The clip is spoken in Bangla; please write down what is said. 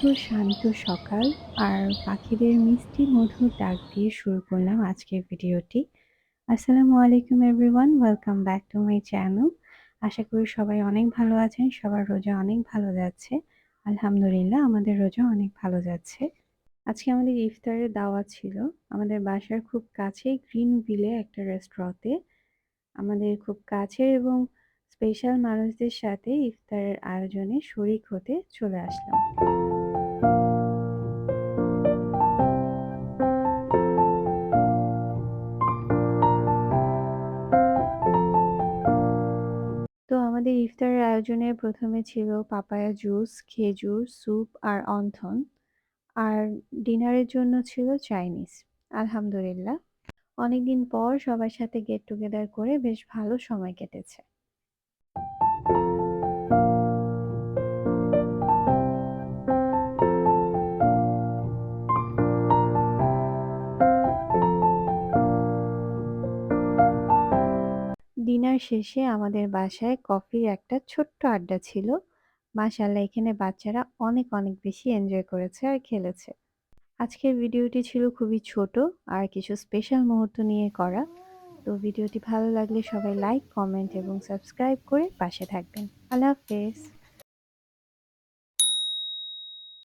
সুন্দর শান্ত সকাল আর পাখিদের মিষ্টি মধুর ডাক দিয়ে শুরু করলাম আজকের ভিডিওটি। আসসালামু আলাইকুম everyone, welcome back to my channel. আশা করি সবাই অনেক ভালো আছেন, সবার রোজা অনেক ভালো যাচ্ছে। আলহামদুলিল্লাহ, আমাদের রোজা অনেক ভালো যাচ্ছে। আজকে আমাদের ইফতারের দাওয়াত ছিল আমাদের বাসার খুব কাছেই গ্রিনভিলে একটা রেস্টুরেন্টে। আমাদের খুব কাছের এবং স্পেশাল মানুষদের সাথে ইফতারের আয়োজনে শরিক হতে চলে আসলাম। তো আমাদের ইফতারের আয়োজনে প্রথমে ছিল পাপায়া জুস, খেজুর, স্যুপ আর অন্থন। আর ডিনারের জন্য ছিল চাইনিজ। আলহামদুলিল্লাহ, অনেকদিন পর সবার সাথে গেট টুগেদার করে বেশ ভালো সময় কেটেছে। ডিনার শেষে আমাদের বাসায় কফির একটা ছোট্ট আড্ডা ছিল। মাশাআল্লাহ, এখানে বাচ্চারা অনেক অনেক বেশি এনজয় করেছে আর খেলেছে। আজকের ভিডিওটি ছিল খুবই ছোট আর কিছু স্পেশাল মুহূর্ত নিয়ে করা। তো ভিডিওটি ভালো লাগলে সবাই লাইক, কমেন্ট এবং সাবস্ক্রাইব করে পাশে থাকবেন। আল্লাহ হাফেজ।